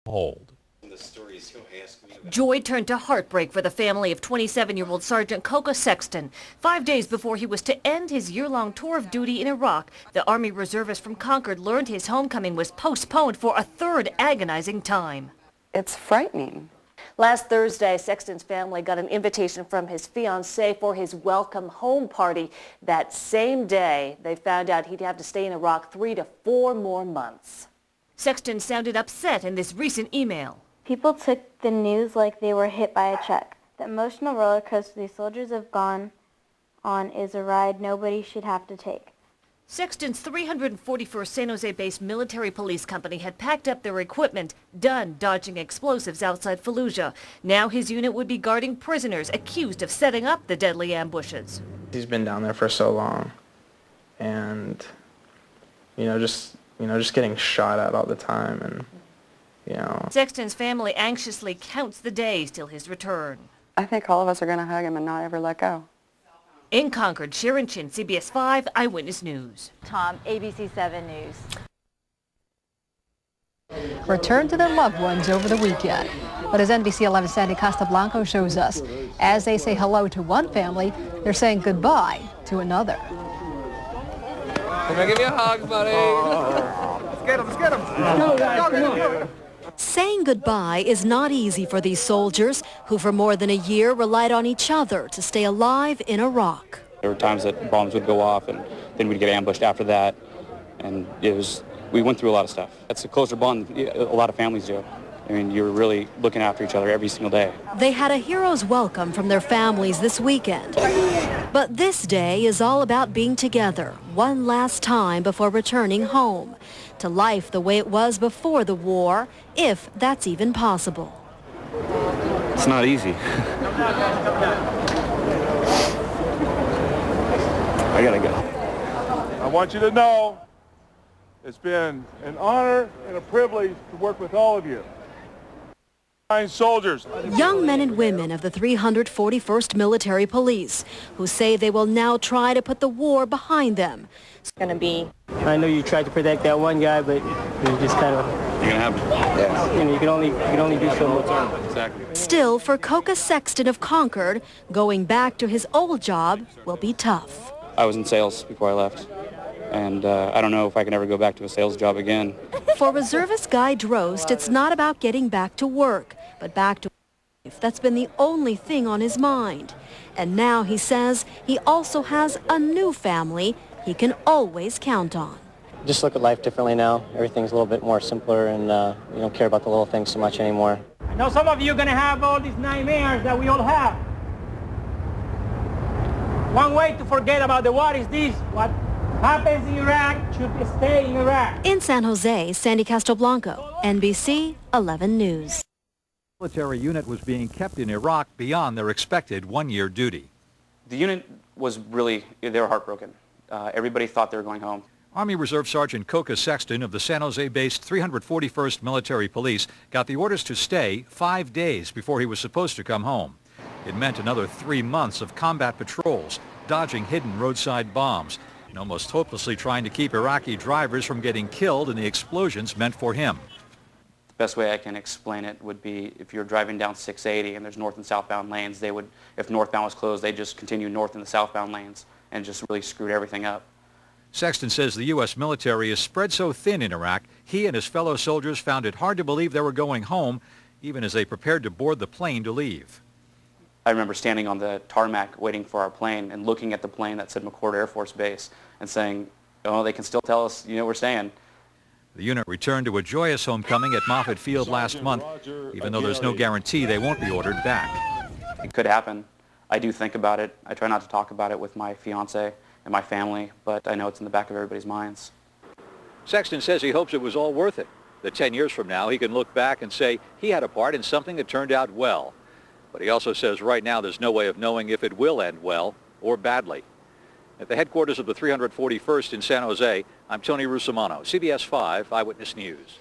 hold. Joy turned to heartbreak for the family of 27-year-old Sergeant Coca Sexton. 5 days before he was to end his year-long tour of duty in Iraq, the Army reservist from Concord learned his homecoming was postponed for a third agonizing time. It's frightening. Last Thursday, Sexton's family got an invitation from his fiancée for his welcome home party. That same day, they found out he'd have to stay in Iraq 3 to 4 more months. Sexton sounded upset in this recent email. People took the news like they were hit by a truck. The emotional roller coaster these soldiers have gone on is a ride nobody should have to take. Sexton's 341st San Jose-based military police company had packed up their equipment, done dodging explosives outside Fallujah. Now his unit would be guarding prisoners accused of setting up the deadly ambushes. He's been down there for so long, and just getting shot at all the time, and Sexton's family anxiously counts the days till his return. I think all of us are going to hug him and not ever let go. In Concord, Sharon Chin, CBS 5 Eyewitness News. Tom, ABC 7 News. Returned to their loved ones over the weekend. But as NBC 11's Sandy Castablanco shows us, as they say hello to one family, they're saying goodbye to another. Can I give you a hug, buddy? Let's get him, let's get him. Go, guys, come on. Saying goodbye is not easy for these soldiers who for more than a year relied on each other to stay alive in Iraq. There were times that bombs would go off and then we'd get ambushed after that, and we went through a lot of stuff. That's a closer bond a lot of families do. I mean, you're really looking after each other every single day. They had a hero's welcome from their families this weekend. But this day is all about being together one last time before returning home to life the way it was before the war, if that's even possible. It's not easy. I gotta go. I want you to know it's been an honor and a privilege to work with all of you. Fine soldiers. Young men and women of the 341st Military Police who say they will now try to put the war behind them. It's going to be. I know you tried to protect that one guy, but you just kind of. You're gonna have to. Yeah. You can only do so much. Exactly. Still, for Coca Sexton of Concord, going back to his old job will be tough. I was in sales before I left, and I don't know if I can ever go back to a sales job again. For reservist Guy Drost, it's not about getting back to work, but back to life. That's been the only thing on his mind. And now he says he also has a new family he can always count on. Just look at life differently now. Everything's a little bit more simpler, and you don't care about the little things so much anymore. I know some of you are going to have all these nightmares that we all have. One way to forget about the war is this: what happens in Iraq should stay in Iraq. In San Jose, Sandy Castablanco, NBC 11 News. The military unit was being kept in Iraq beyond their expected one-year duty. The unit was really, they were heartbroken. Everybody thought they were going home. Army Reserve Sergeant Coca Sexton of the San Jose-based 341st Military Police got the orders to stay 5 days before he was supposed to come home. It meant another 3 months of combat patrols, dodging hidden roadside bombs, and almost hopelessly trying to keep Iraqi drivers from getting killed in the explosions meant for him. The best way I can explain it would be if you're driving down 680 and there's north and southbound lanes, they would, if northbound was closed, they'd just continue north in the southbound lanes and just really screwed everything up. Sexton says the U.S. military is spread so thin in Iraq, he and his fellow soldiers found it hard to believe they were going home, even as they prepared to board the plane to leave. I remember standing on the tarmac waiting for our plane and looking at the plane that said McChord Air Force Base and saying, oh, they can still tell us, we're staying. The unit returned to a joyous homecoming at Moffett Field last month, even though there's no guarantee they won't be ordered back. It could happen. I do think about it. I try not to talk about it with my fiance and my family, but I know it's in the back of everybody's minds. Sexton says he hopes it was all worth it, that 10 years from now he can look back and say he had a part in something that turned out well. But he also says right now there's no way of knowing if it will end well or badly. At the headquarters of the 341st in San Jose, I'm Tony Russomanno, CBS 5 Eyewitness News.